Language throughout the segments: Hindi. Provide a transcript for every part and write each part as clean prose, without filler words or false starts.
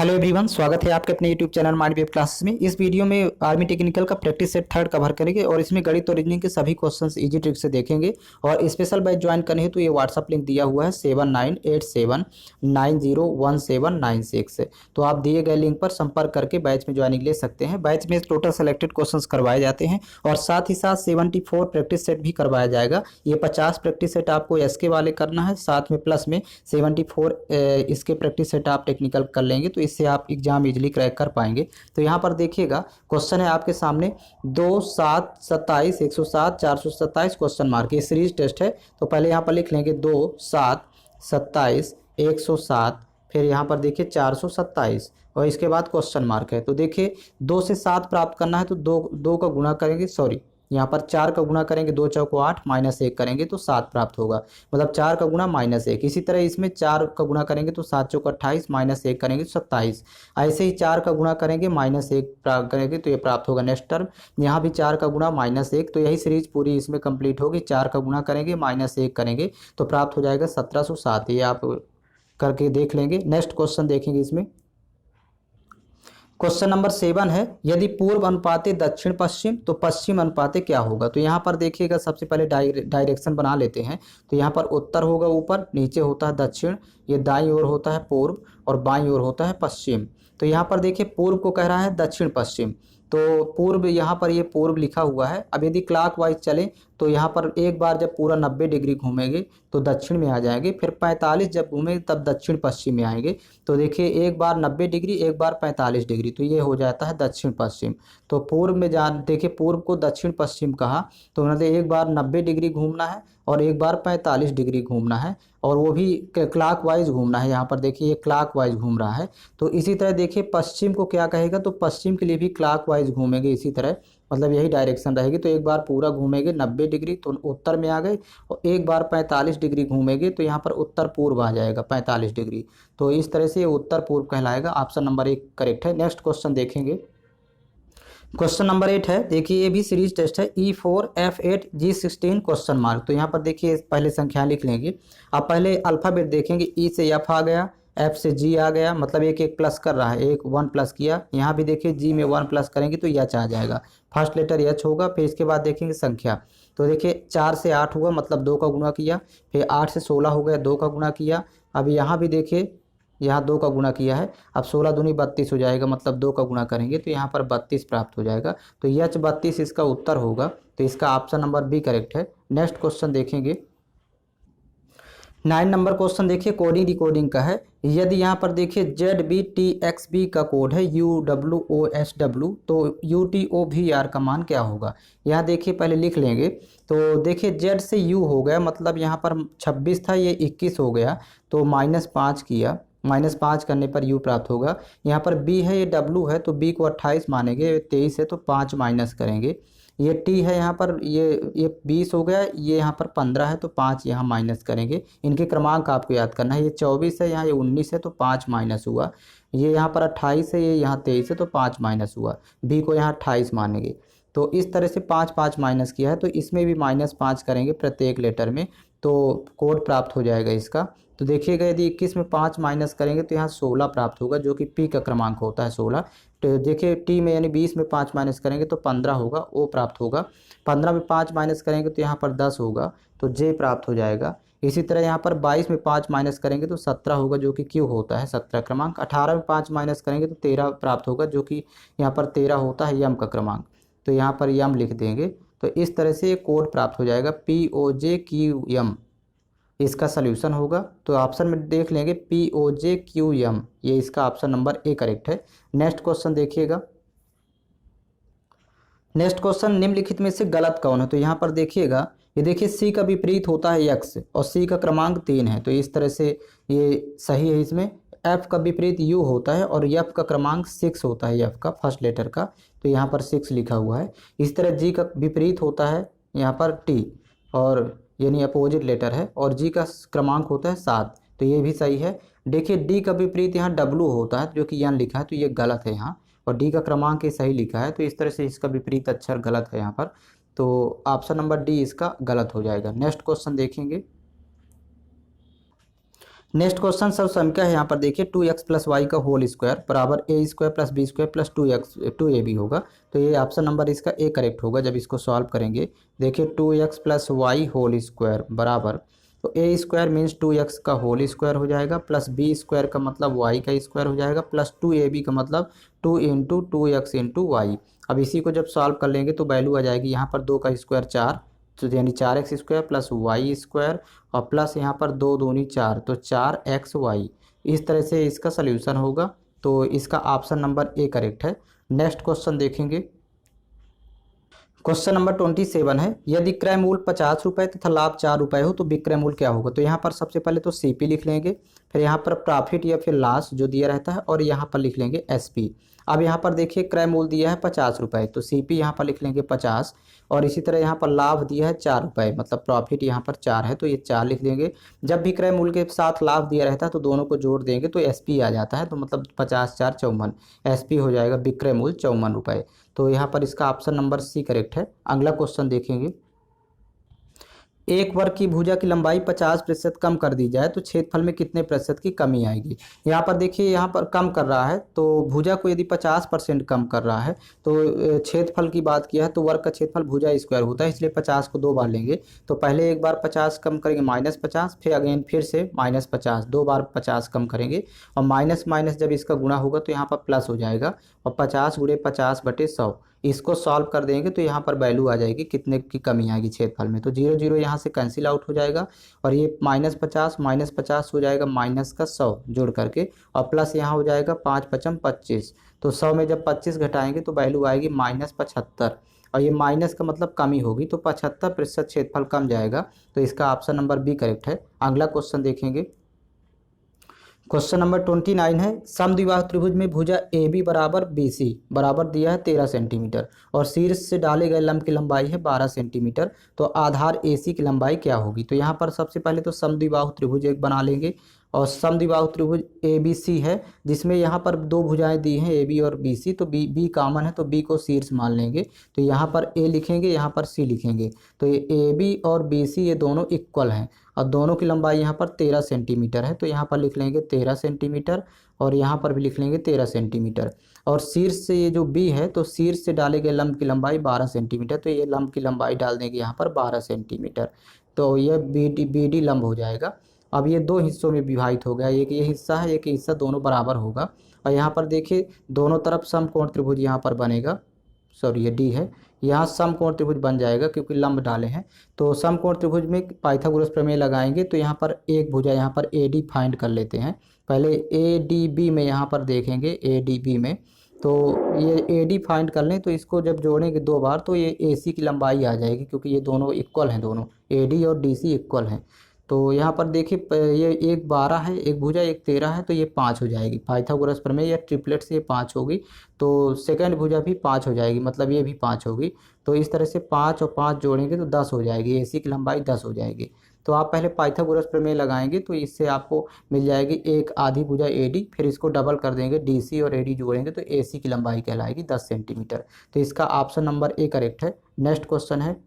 हेलो एवरीवन, स्वागत है आपके अपने YouTube channel mind web classes में। इस वीडियो में आर्मी टेक्निकल का प्रैक्टिस सेट थर्ड कवर करेंगे और इसमें गणित और रीजनिंग के सभी क्वेश्चंस इजी ट्रिक से देखेंगे। और स्पेशल बैच ज्वाइन करने हेतु तो ये व्हाट्सअप लिंक दिया हुआ है 7987901796। तो आप दिए गए लिंक पर संपर्क करके बैच में ज्वाइनिंग ले सकते हैं। बैच में टोटल सेलेक्टेड क्वेश्चन करवाए जाते हैं और साथ ही साथ 74 प्रैक्टिस सेट भी करवाया जाएगा। ये 50 प्रैक्टिस सेट आपको एसके वाले करना है, साथ में प्लस में 74 इसके प्रैक्टिस सेट आप टेक्निकल कर लेंगे तो इससे आप एग्जाम इजीली क्रैक कर पाएंगे। तो यहाँ पर देखिएगा क्वेश्चन है आपके सामने 2, 7, 27, 107, 427 क्वेश्चन मार्क। ये सीरीज टेस्ट है। तो पहले यहाँ पर लिख लेंगे 2, 7, 27, 107, फिर यहाँ पर देखिए 427 और इसके बाद क्वेश्चन मार्क है। तो देखिए 2 से 7 प्राप्त करना है तो दो का गुणा करेंगे, सॉरी यहाँ पर 4 का गुणा करेंगे, 2 चौको 8 -1 करेंगे तो 7 प्राप्त होगा, मतलब 4 का गुणा -1। इसी तरह इसमें 4 का गुणा करेंगे तो 7 चौको 28 -1 करेंगे तो 27। ऐसे ही 4 का गुणा करेंगे -1 प्राप्त करेंगे तो ये प्राप्त होगा नेक्स्ट टर्म। यहाँ भी 4 का गुणा -1, तो यही सीरीज पूरी इसमें कंप्लीट होगी। 4 का गुणा करेंगे -1 करेंगे तो प्राप्त हो जाएगा 1707। ये आप करके देख लेंगे। नेक्स्ट क्वेश्चन देखेंगे इसमें। क्वेश्चन नंबर 7 है, यदि पूर्व अनुपाते दक्षिण पश्चिम तो पश्चिम अनुपाते क्या होगा। तो यहाँ पर देखिएगा सबसे पहले डायरेक्शन बना लेते हैं। तो यहाँ पर उत्तर होगा ऊपर, नीचे होता है दक्षिण, ये दाईं ओर होता है पूर्व और बाईं ओर होता है पश्चिम। तो यहाँ पर देखिए पूर्व को कह रहा है दक्षिण पश्चिम, तो पूर्व यहाँ पर ये पूर्व लिखा हुआ है। अब यदि क्लॉकवाइज चले तो यहाँ पर एक बार जब पूरा 90 डिग्री घूमेंगे तो दक्षिण में आ जाएंगे, फिर 45 जब घूमेंगे तब दक्षिण पश्चिम में आएंगे। तो देखिए एक बार 90 डिग्री, एक बार 45 डिग्री, तो ये हो जाता है दक्षिण पश्चिम। तो पूर्व में देखिए पूर्व को दक्षिण पश्चिम कहा तो मतलब एक बार 90 डिग्री घूमना है और एक बार 45 डिग्री घूमना है और वो भी क्लॉकवाइज घूमना है। यहाँ पर देखिए ये क्लॉकवाइज घूम रहा है। तो इसी तरह देखिए पश्चिम को क्या कहेगा, तो पश्चिम के लिए भी क्लॉकवाइज घूमेंगे इसी तरह, मतलब यही डायरेक्शन रहेगी। तो एक बार पूरा घूमेंगे 90 डिग्री तो उत्तर में आ गए और एक बार 45 डिग्री घूमेंगे तो यहाँ पर उत्तर पूर्व आ जाएगा 45 डिग्री। तो इस तरह से ये उत्तर पूर्व कहलाएगा। ऑप्शन नंबर 1 करेक्ट है। नेक्स्ट क्वेश्चन देखेंगे। क्वेश्चन नंबर 8 है, देखिए ये भी सीरीज टेस्ट है, E4 F8 G16 question mark. तो यहाँ पर देखिए पहले संख्या लिख लेंगे। आप पहले अल्फाबेट देखेंगे, E से F आ गया, F से G आ गया, मतलब एक एक प्लस कर रहा है, एक 1 प्लस किया। यहाँ भी देखिए G में 1 प्लस करेंगे तो H आ जाएगा, फर्स्ट लेटर H होगा। फिर इसके बाद देखेंगे संख्या, तो देखिए 4 से 8 हुआ, मतलब 2 का गुणा किया। फिर 8 से 16 हो गया, 2 का गुणा किया। अब यहाँ भी देखिए यहाँ 2 का गुणा किया है। अब 16 दूनी 32 हो जाएगा, मतलब 2 का गुणा करेंगे तो यहाँ पर 32 प्राप्त हो जाएगा। तो यह 32 इसका उत्तर होगा। तो इसका ऑप्शन नंबर बी करेक्ट है। नेक्स्ट क्वेश्चन देखेंगे। 9 नंबर क्वेश्चन देखिए कोडिंग डिकोडिंग का है। यदि यहाँ पर देखिए ZBTXB का कोड है UWOSW, तो UTOVR का मान क्या होगा। यहाँ देखिए पहले लिख लेंगे। तो देखिए Z से U हो गया, मतलब यहाँ पर 26 था, ये 21 हो गया, तो -5 किया। -5 करने पर U प्राप्त होगा। यहाँ पर B है, ये W है, तो B को 28 मानेंगे, 23 है तो 5 माइनस करेंगे। ये T है, यहाँ पर ये 20 हो गया, ये यहाँ पर 15 है तो 5 यहाँ माइनस करेंगे। इनके क्रमांक आपको याद करना है। ये 24 है, यहाँ ये 19 है तो 5 माइनस हुआ। ये यहाँ पर 28 है, ये यहाँ 23 है तो 5 माइनस हुआ। B को यहाँ 28 मानेंगे। तो इस तरह से 5 माइनस किया है, तो इसमें भी -5 करेंगे प्रत्येक लेटर में, तो कोड प्राप्त हो जाएगा इसका। तो देखिएगा यदि 21 में 5 माइनस करेंगे तो यहाँ 16 प्राप्त होगा, जो कि P का क्रमांक होता है 16। तो देखिए T में यानी 20 में 5 माइनस करेंगे तो 15 होगा, O प्राप्त होगा। 15 में 5 माइनस करेंगे तो यहाँ पर 10 होगा, तो J प्राप्त हो जाएगा। इसी तरह यहाँ पर 22 में 5 माइनस करेंगे तो 17 होगा, जो कि Q होता है 17 क्रमांक। 18 में 5 माइनस करेंगे तो 13 प्राप्त होगा, जो कि यहाँ पर 13 होता है M का क्रमांक। तो यहाँ पर M लिख देंगे। तो इस तरह से ये कोड प्राप्त हो जाएगा POJQM, इसका सल्यूशन होगा। तो ऑप्शन में देख लेंगे POJQM, ये इसका ऑप्शन नंबर ए करेक्ट है। नेक्स्ट क्वेश्चन देखिएगा। नेक्स्ट क्वेश्चन, निम्नलिखित में से गलत कौन है। तो यहाँ पर देखिएगा, ये देखिए C का विपरीत होता है X और C का क्रमांक 3 है, तो इस तरह से ये सही है। इसमें F का विपरीत U होता है और F का क्रमांक 6 होता है, F का फर्स्ट लेटर का, तो यहाँ पर 6 लिखा हुआ है। इस तरह G का विपरीत होता है यहाँ पर T, और यानी अपोजिट लेटर है, और G का क्रमांक होता है 7, तो ये भी सही है। देखिए D का विपरीत यहाँ W होता है, जो कि यहाँ लिखा है, तो ये गलत है यहाँ, और D का क्रमांक ये सही लिखा है, तो इस तरह से इसका विपरीत अक्षर गलत है यहाँ पर। तो ऑप्शन नंबर डी इसका गलत हो जाएगा। नेक्स्ट क्वेश्चन देखेंगे। नेक्स्ट क्वेश्चन सब संख्या है, यहाँ पर देखिए 2x प्लस वाई का होल स्क्वायर बराबर a square plus b square plus 2ab होगा। तो ये ऑप्शन नंबर इसका ए करेक्ट होगा जब इसको सॉल्व करेंगे। देखिए 2x plus Y whole square बराबर, तो ए स्क्वायर मीन्स 2x का होल स्क्वायर हो जाएगा, प्लस बी स्क्वायर का मतलब वाई का स्क्वायर हो जाएगा, प्लस 2ab का मतलब 2 इंटू 2x इंटू वाई। अब इसी को जब सॉल्व कर लेंगे तो वैल्यू आ जाएगी यहाँ पर 2 का स्क्वायर 4, तो यानी 4x square plus y square और प्लस यहाँ पर 2 दूनी 4, तो 4xy। इस तरह से इसका सल्यूशन होगा। तो इसका ऑप्शन नंबर ए करेक्ट है। नेक्स्ट क्वेश्चन देखेंगे, क्वेश्चन नंबर 27 है, यदि क्रय मूल्य 50 रुपये तथा लाभ 4 रुपये हो तो विक्रय मूल्य क्या होगा। तो यहाँ पर सबसे पहले तो सीपी लिख लेंगे, फिर यहाँ पर प्रॉफिट या फिर लॉस जो दिया रहता है, और यहाँ पर लिख लेंगे एसपी। अब यहाँ पर देखिए क्रय मूल्य दिया है 50 रुपये, तो सीपी यहाँ पर लिख लेंगे 50, और इसी तरह यहाँ पर लाभ दिया है 4 रुपये, मतलब प्रॉफिट यहाँ पर 4 है तो ये 4 लिख देंगे। जब भी क्रय मूल्य के साथ लाभ दिया रहता है तो दोनों को जोड़ देंगे तो एसपी आ जाता है, तो मतलब 50 4 54, एसपी हो जाएगा विक्रय मूल्य 54 रुपये। तो यहाँ पर इसका ऑप्शन नंबर सी करेक्ट है। अगला क्वेश्चन देखेंगे, एक वर्ग की भुजा की लंबाई 50% कम कर दी जाए तो क्षेत्रफल में कितने प्रतिशत की कमी आएगी। यहाँ पर देखिए यहाँ पर कम कर रहा है, तो भुजा को यदि 50% कम कर रहा है तो क्षेत्रफल की बात किया है तो वर्ग का क्षेत्रफल भुजा स्क्वायर होता है, इसलिए 50 को 2 बार लेंगे। तो पहले एक बार 50 कम करेंगे -50, फिर अगेन फिर से -50, 2 बार 50 कम करेंगे, और माइनस माइनस जब इसका गुणा होगा तो यहाँ पर प्लस हो जाएगा, और 50 गुणे 50/100 इसको सॉल्व कर देंगे तो यहाँ पर वैल्यू आ जाएगी कितने की कमी आएगी क्षेत्रफल में। तो 0 0 यहाँ से कैंसिल आउट हो जाएगा, और ये -50 हो जाएगा -100 जोड़ करके, और प्लस यहाँ हो जाएगा 5 5 25, तो 100 में जब 25 घटाएंगे तो वैल्यू आएगी -75, और ये माइनस का मतलब कमी होगी, तो 75% क्षेत्रफल कम जाएगा। तो इसका ऑप्शन नंबर बी करेक्ट है। अगला क्वेश्चन देखेंगे, क्वेश्चन नंबर 29 है, समद्विबाहु त्रिभुज में भुजा ए बी बराबर बी सी बराबर दिया है 13 सेंटीमीटर, और शीर्ष से डाले गए लंब की लंबाई है 12 सेंटीमीटर, तो आधार ए सी की लंबाई क्या होगी। तो यहाँ पर सबसे पहले तो समद्विबाहु त्रिभुज एक बना लेंगे, और समद्विबाहु त्रिभुज ए बी सी है जिसमें यहाँ पर दो भुजाएं दी हैं ए बी और बी सी, तो बी बी कॉमन है तो बी को शीर्ष मान लेंगे, तो यहाँ पर ए लिखेंगे यहाँ पर सी लिखेंगे, तो ये ए बी और बी सी ये दोनों इक्वल हैं, और दोनों की लंबाई यहाँ पर 13 सेंटीमीटर है, तो यहाँ पर लिख लेंगे 13 सेंटीमीटर, और यहाँ पर भी लिख लेंगे 13 सेंटीमीटर। और शीर्ष से ये जो बी है तो शीर्ष से डाले गए लंब की लंबाई 12 सेंटीमीटर, तो ये लंब की लंबाई डाल देंगे यहाँ पर 12 सेंटीमीटर, तो यह बी डी लंब हो जाएगा। अब ये दो हिस्सों में विभाजित हो गया, एक ये हिस्सा है एक हिस्सा, दोनों बराबर होगा, और यहाँ पर देखिए दोनों तरफ समकोण त्रिभुज यहाँ पर बनेगा, सॉरी ये डी है, यहाँ समकोण त्रिभुज बन जाएगा क्योंकि लंब डाले हैं। तो समकोण त्रिभुज में पाइथागोरस प्रमेय लगाएंगे, तो यहाँ पर एक भुजा यहाँ पर ए डी फाइंड कर लेते हैं। पहले ए डी बी में यहाँ पर देखेंगे ए डी बी में, तो ये ए डी फाइंड कर लें, तो इसको जब जोड़ेंगे 2 बार तो ये ए सी की लंबाई आ जाएगी, क्योंकि ये दोनों इक्वल हैं, दोनों ए डी और डी सी इक्वल हैं। तो यहाँ पर देखिए ये एक 12 है, एक भुजा एक 13 है, तो ये 5 हो जाएगी, पाइथागोरस प्रमेय या ट्रिपलेट से ये 5 होगी, तो सेकंड भुजा भी 5 हो जाएगी, मतलब ये भी 5 होगी। तो इस तरह से 5 और 5 जोड़ेंगे तो 10 हो जाएगी, एसी की लंबाई 10 हो जाएगी। तो आप पहले पाइथागोरस प्रमेय लगाएंगे तो इससे आपको मिल जाएगी एक आधी भुजा एडी, फिर इसको डबल कर देंगे डीसी और एडी जोड़ेंगे तो एसी की लंबाई कहलाएगी 10 सेंटीमीटर। तो इसका ऑप्शन नंबर ए करेक्ट है। नेक्स्ट क्वेश्चन है,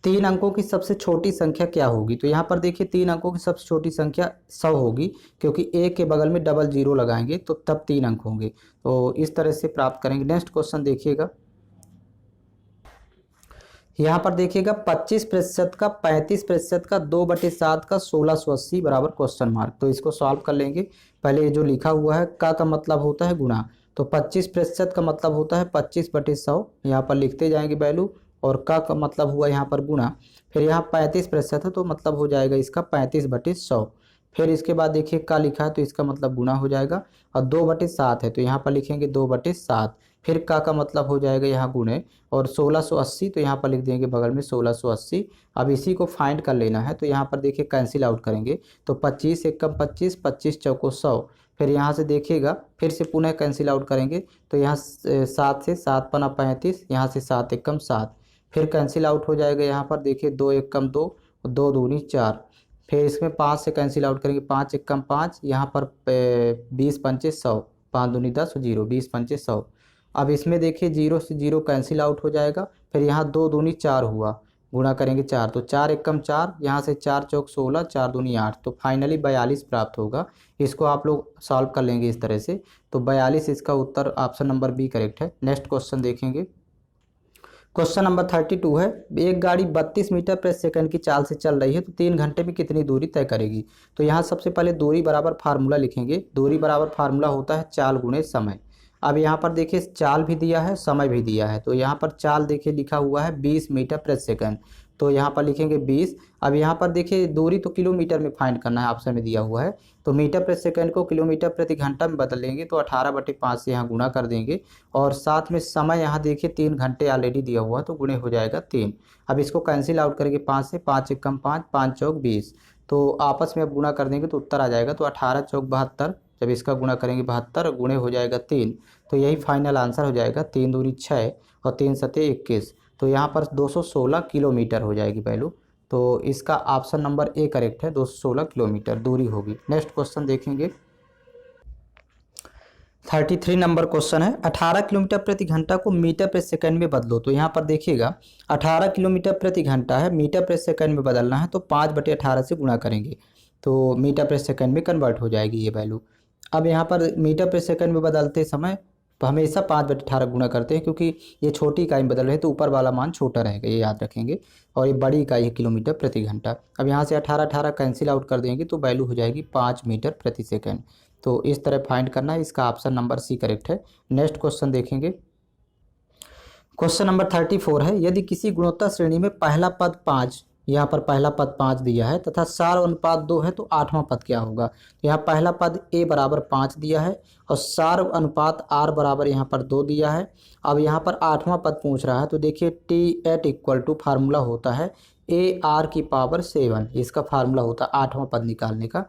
3 अंकों की सबसे छोटी संख्या क्या होगी। तो यहाँ पर देखिए 3 अंकों की सबसे छोटी संख्या 100 होगी, क्योंकि ए के बगल में डबल जीरो लगाएंगे तो तब 3 अंक होंगे, तो इस तरह से प्राप्त करेंगे। नेक्स्ट क्वेश्चन देखिएगा, यहाँ पर देखिएगा 25% का 35% का 2/7 का 1680 बराबर क्वेश्चन मार्क। तो इसको सॉल्व कर लेंगे। पहले ये जो लिखा हुआ है का मतलब होता है गुणा, तो 25% का मतलब होता है 25/100, यहाँ पर लिखते जाएंगे वैल्यू, और का मतलब हुआ यहाँ पर गुणा, फिर यहाँ 35% है तो मतलब हो जाएगा इसका 35/100, फिर इसके बाद देखिए का लिखा है तो इसका मतलब गुणा हो जाएगा, और 2/7 है तो यहाँ पर लिखेंगे 2/7, फिर का मतलब हो जाएगा यहाँ गुणे, और 1680 तो यहाँ पर लिख देंगे बगल में 1680। अब इसी को फाइंड कर लेना है, तो यहाँ पर देखिए कैंसिल आउट करेंगे, तो 25 एकम 25, 25 चौको 100, फिर यहाँ से देखिएगा फिर से पुनः कैंसिल आउट करेंगे, तो यहाँ 7 से 7 पना 35, यहाँ से 7 एकम 7, फिर कैंसिल आउट हो जाएगा, यहाँ पर देखिए 2 एकम 2, 2 दूनी 4, फिर इसमें 5 से कैंसिल आउट करेंगे, 5 एकम 5, यहाँ पर 20 पंचे 100, 5 दूनी 10 0, 20 पंचे 100। अब इसमें देखिए 0 से 0 कैंसिल आउट हो जाएगा, फिर यहाँ 2 दूनी 4 हुआ, गुणा करेंगे 4, तो 4 एकम 4, यहाँ से 4 चौक 16, 4 दूनी 8, तो फाइनली 42 प्राप्त होगा। इसको आप लोग सॉल्व कर लेंगे इस तरह से, तो 42 इसका उत्तर ऑप्शन नंबर बी करेक्ट है। नेक्स्ट क्वेश्चन देखेंगे। क्वेश्चन नंबर 32 है, एक गाड़ी 32 मीटर प्रति सेकंड की चाल से चल रही है तो 3 घंटे में कितनी दूरी तय करेगी। तो यहाँ सबसे पहले दूरी बराबर फार्मूला लिखेंगे। दूरी बराबर फार्मूला होता है चाल गुणे समय। अब यहाँ पर देखिए चाल भी दिया है, समय भी दिया है, तो यहाँ पर चाल देखिए लिखा हुआ है 20 मीटर प्रति सेकंड, तो यहाँ पर लिखेंगे 20। अब यहाँ पर देखिए दूरी तो किलोमीटर में फाइंड करना है, ऑप्शन में दिया हुआ है, तो मीटर प्रति सेकंड को किलोमीटर प्रति घंटा में बदल लेंगे, तो 18/5 से यहाँ गुणा कर देंगे, और साथ में समय यहाँ देखिए 3 घंटे ऑलरेडी दिया हुआ है, तो गुणे हो जाएगा 3। अब इसको कैंसिल आउट करेंगे 5 से, 5 एकम 5, 5 चौक 20, तो आपस में अब गुणा कर देंगे तो उत्तर आ जाएगा, तो 18 चौक 72, जब इसका गुणा करेंगे 72, गुणे हो जाएगा 3, तो यही फाइनल आंसर हो जाएगा। 3 दूनी 6 और 3 सते 21, तो यहाँ पर 216 किलोमीटर हो जाएगी वैल्यू, तो इसका ऑप्शन नंबर ए करेक्ट है, 216 किलोमीटर दूरी होगी। नेक्स्ट क्वेश्चन देखेंगे। 33 नंबर क्वेश्चन है, 18 किलोमीटर प्रति घंटा को मीटर प्रति सेकंड में बदलो। तो यहाँ पर देखिएगा 18 किलोमीटर प्रति घंटा है, मीटर प्रति सेकंड में बदलना है, तो 5/18 से गुणा करेंगे, तो मीटर प्रति सेकंड में कन्वर्ट हो जाएगी ये वैल्यू। अब यहाँ पर मीटर प्रति सेकंड में बदलते समय हमेशा 5/18 गुणा करते हैं, क्योंकि ये छोटी इकाई में बदल रहे हैं तो ऊपर वाला मान छोटा रहेगा, ये याद रखेंगे, और ये बड़ी इकाई है किलोमीटर प्रति घंटा। अब यहाँ से 18 कैंसिल आउट कर देंगे तो वैल्यू हो जाएगी 5 मीटर प्रति सेकंड, तो इस तरह फाइंड करना है, इसका ऑप्शन नंबर सी करेक्ट है। नेक्स्ट क्वेश्चन देखेंगे। क्वेश्चन नंबर 34 है, यदि किसी गुणोत्तर श्रेणी में पहला पद 5, यहाँ पर पहला पद 5 दिया है तथा सार अनुपात 2 है, तो 8वां पद क्या होगा। तो यहाँ पहला पद a बराबर 5 दिया है और सार अनुपात r बराबर यहाँ पर 2 दिया है। अब यहाँ पर 8वां पद पूछ रहा है, तो देखिए T8 इक्वल टू फार्मूला होता है AR की पावर 7, इसका फार्मूला होता है 8वां पद निकालने का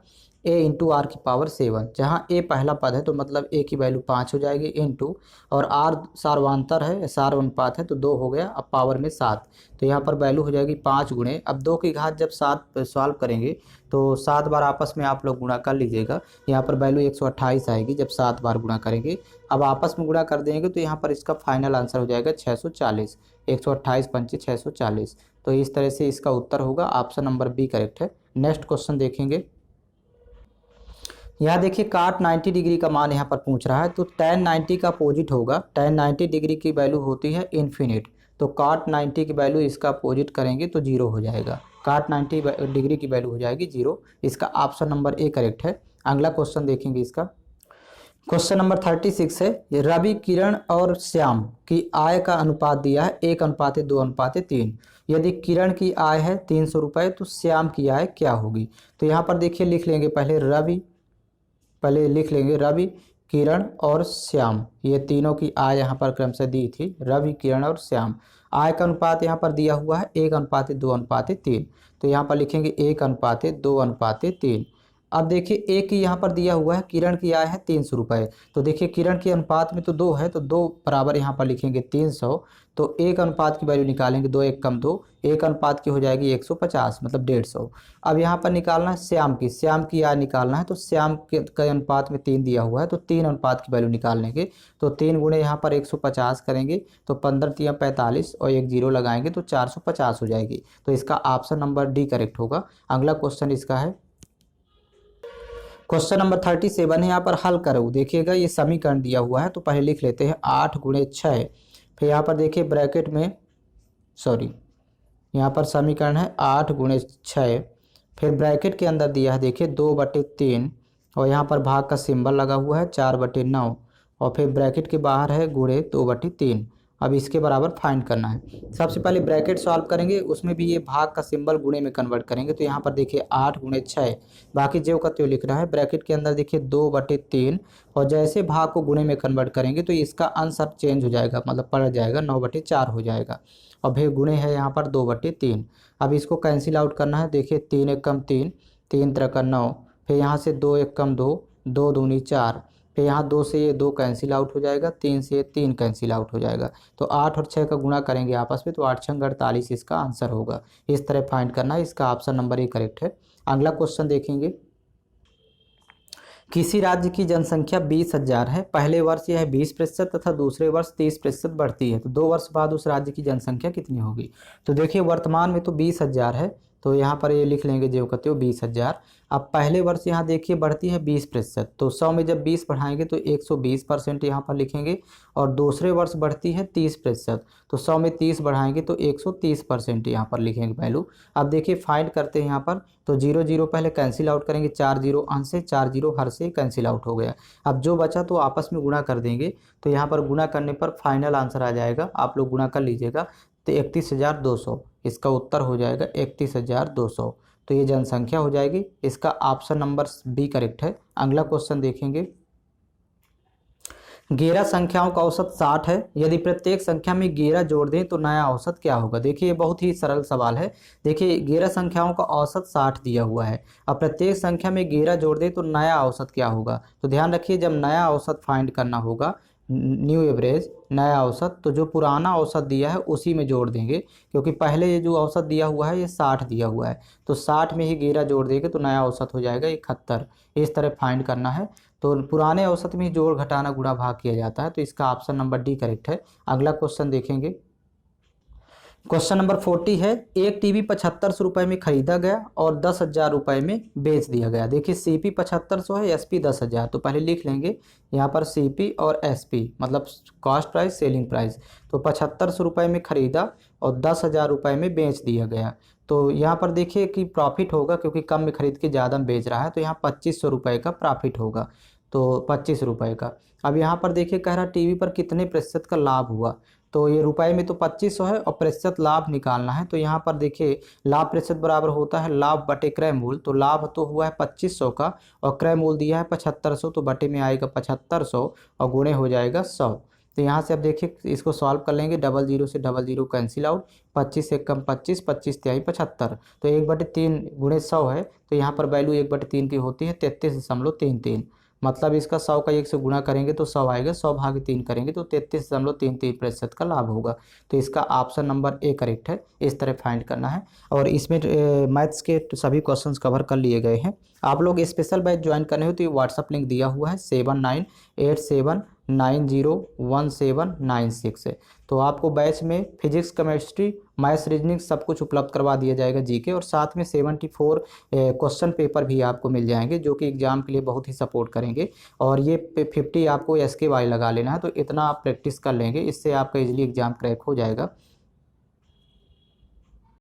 a इंटू आर की पावर 7, जहाँ a पहला पद है तो मतलब a की वैल्यू 5 हो जाएगी, इंटू और r सार्वांतर है, सार अनुपात है, तो 2 हो गया, अब पावर में 7, तो यहाँ पर वैल्यू हो जाएगी 5 गुणे, अब 2 की घात जब 7 सॉल्व करेंगे तो 7 बार आपस में आप लोग गुणा कर लीजिएगा, यहाँ पर वैल्यू 128 आएगी जब 7 बार गुणा करेंगे। अब आपस में गुणा कर देंगे तो यहाँ पर इसका फाइनल आंसर हो जाएगा 640, 128 पंचे 640, तो इस तरह से इसका उत्तर होगा, ऑप्शन नंबर बी करेक्ट है। नेक्स्ट क्वेश्चन देखेंगे। यहाँ देखिए काट 90 डिग्री का मान यहाँ पर पूछ रहा है, तो tan 90 का अपोजिट होगा, tan 90 डिग्री की वैल्यू होती है इन्फिनिट, तो काट 90 की वैल्यू इसका अपोजिट करेंगे तो 0 हो जाएगा, काट 90 डिग्री की वैल्यू हो जाएगी 0, इसका ऑप्शन नंबर ए करेक्ट है। अगला क्वेश्चन देखेंगे इसका। क्वेश्चन नंबर 36 है, रवि, किरण और श्याम की आय का अनुपात दिया है 1:2:3। यदि किरण की आय है 300 रुपये तो श्याम की आय क्या होगी। तो यहाँ पर देखिए लिख लेंगे पहले लिख लेंगे रवि, किरण और श्याम, ये तीनों की आय यहाँ पर क्रमशः दी थी, रवि, किरण और श्याम। आय का अनुपात यहाँ पर दिया हुआ है 1:2:3, तो यहाँ पर लिखेंगे 1:2:3। अब देखिए एक की यहाँ पर दिया हुआ है, किरण की आय है 300 रुपये, तो देखिए किरण के अनुपात में तो 2 है, तो 2 बराबर यहाँ पर लिखेंगे 300, तो 1 अनुपात की वैल्यू निकालेंगे, 2 एकम 2, 1 अनुपात की हो जाएगी 150, मतलब 150। अब यहाँ पर निकालना है श्याम की आय निकालना है, तो श्याम के अनुपात में 3 दिया हुआ है, तो 3 अनुपात की वैल्यू निकाल लेंगे, तो 3 गुणे यहाँ पर 150 करेंगे, तो 15 × 45 और 1 0 लगाएंगे तो 450 हो जाएगी, तो इसका ऑप्शन नंबर डी करेक्ट होगा। अगला क्वेश्चन इसका है क्वेश्चन नंबर 37 है, यहाँ पर हल करो। देखिएगा ये समीकरण दिया हुआ है, तो पहले लिख लेते हैं 8 × 6, फिर यहाँ पर देखिए ब्रैकेट में यहाँ पर समीकरण है 8 × 6, फिर ब्रैकेट के अंदर दिया है देखिए 2/3, और यहाँ पर भाग का सिंबल लगा हुआ है 4/9, और फिर ब्रैकेट के बाहर है गुणे 2/3। अब इसके बराबर फाइंड करना है। सबसे पहले ब्रैकेट सॉल्व करेंगे, उसमें भी ये भाग का सिंबल गुणे में कन्वर्ट करेंगे, तो यहाँ पर देखिए 8 × 6, बाकी जो का त्यो लिख रहा है, ब्रैकेट के अंदर देखिए 2/3, और जैसे भाग को गुणे में कन्वर्ट करेंगे तो इसका आंसर चेंज हो जाएगा, मतलब पलट जाएगा, 9/4 हो जाएगा, और फिर गुणे है यहाँ पर 2/3। अब इसको कैंसिल आउट करना है, देखिए 3 एकम 3, 3 × 9, फिर यहाँ से 2 एकम 2, 2 दूनी 4, फिर यहाँ 2 से ये 2 कैंसिल आउट हो जाएगा, 3 से ये 3 कैंसिल आउट हो जाएगा, तो 8 और 6 का गुणा करेंगे आपस में, तो 8 × 48 इसका आंसर होगा। इस तरह फाइंड करना है, इसका ऑप्शन नंबर ए करेक्ट है। अगला क्वेश्चन देखेंगे। किसी राज्य की जनसंख्या 20,000 है, पहले वर्ष यह 20% तथा दूसरे वर्ष 30% बढ़ती है, तो 2 वर्ष बाद उस राज्य की जनसंख्या कितनी होगी। तो देखिए वर्तमान में तो 20,000 है, तो यहाँ पर ये लिख लेंगे जो कहते हो 20,000। अब पहले वर्ष यहाँ देखिए बढ़ती है 20%, तो 100 में जब 20 बढ़ाएंगे तो 120% यहाँ पर लिखेंगे। और दूसरे वर्ष बढ़ती है 30%, तो 100 में 30 बढ़ाएंगे तो 130% यहाँ पर लिखेंगे वैल्यू। अब देखिए फाइंड करते हैं यहाँ पर, तो 0 0 पहले कैंसिल आउट करेंगे, 4 0 अंश से, 4 0 हर से कैंसिल आउट हो गया। अब जो बचा तो आपस में गुणा कर देंगे, तो यहाँ पर गुणा करने पर फाइनल आंसर आ जाएगा, आप लोग गुणा कर लीजिएगा, तो 31,200 इसका उत्तर हो जाएगा 31,200। तो ये जनसंख्या हो जाएगी, इसका ऑप्शन नंबर बी करेक्ट है। अगला क्वेश्चन देखेंगे, 11 संख्याओं का औसत 60 है, यदि प्रत्येक संख्या में 11 जोड़ दें तो नया औसत क्या होगा। देखिए ये बहुत ही सरल सवाल है। देखिए 11 संख्याओं का औसत 60 दिया हुआ है, अब प्रत्येक संख्या में 11 जोड़ दें तो नया औसत क्या होगा। तो ध्यान रखिए जब नया औसत फाइंड करना होगा, न्यू एवरेज नया औसत, तो जो पुराना औसत दिया है उसी में जोड़ देंगे, क्योंकि पहले ये जो औसत दिया हुआ है ये 60 दिया हुआ है, तो 60 में ही 11 जोड़ देंगे तो नया औसत हो जाएगा 71। इस तरह फाइंड करना है, तो पुराने औसत में जोड़ घटाना गुणा भाग किया जाता है, तो इसका ऑप्शन नंबर डी करेक्ट है। अगला क्वेश्चन देखेंगे, क्वेश्चन नंबर 40 है, एक टीवी 7500 रुपये में खरीदा गया और 10,000 रुपये में बेच दिया गया। देखिए सीपी 7500 है, एसपी 10,000, तो पहले लिख लेंगे यहाँ पर सीपी और एसपी मतलब कॉस्ट प्राइस सेलिंग प्राइस। तो 7500 रुपये में खरीदा और 10,000 रुपये में बेच दिया गया, तो यहाँ पर देखिए कि प्रॉफिट होगा, क्योंकि कम में खरीद के ज़्यादा में बेच रहा है, तो यहाँ 2500 रुपये का प्रॉफिट होगा, तो 25 रुपये का। अब यहाँ पर देखिए कह रहा टीवी पर कितने प्रतिशत का लाभ हुआ, तो ये रुपए में तो 2500 है और प्रतिशत लाभ निकालना है, तो यहाँ पर देखिए लाभ प्रतिशत बराबर होता है लाभ बटे क्रय मूल, तो लाभ तो हुआ है 2500 का और क्रय मूल दिया है 7500, तो बटे में आएगा 7500 और गुणे हो जाएगा 100। तो यहाँ से अब देखिए इसको सॉल्व कर लेंगे, 00 से 00 कैंसिल आउट, 25 से कम 25, 25 तिहाई 75, तो 1/3 गुणे 100 है, तो यहाँ पर वैल्यू 1/3 की होती है 33.33, मतलब इसका 100 का 1 से गुणा करेंगे तो 100 आएगा, 100 भागे 3 करेंगे तो 33.33% का लाभ होगा। तो इसका ऑप्शन नंबर ए करेक्ट है। इस तरह फाइंड करना है, और इसमें मैथ्स के सभी क्वेश्चंस कवर कर लिए गए हैं। आप लोग स्पेशल बैच ज्वाइन करने हो तो ये व्हाट्सअप लिंक दिया हुआ है 7987901796 है। तो आपको बैच में फिजिक्स, केमिस्ट्री, मैथ्स, रीजनिंग सब कुछ उपलब्ध करवा दिया जाएगा जीके, और साथ में 74 क्वेश्चन पेपर भी आपको मिल जाएंगे जो कि एग्जाम के लिए बहुत ही सपोर्ट करेंगे। और ये 50 आपको एसके वाई लगा लेना है, तो इतना आप प्रैक्टिस कर लेंगे, इससे आपका इजीली एग्जाम क्रैक हो जाएगा।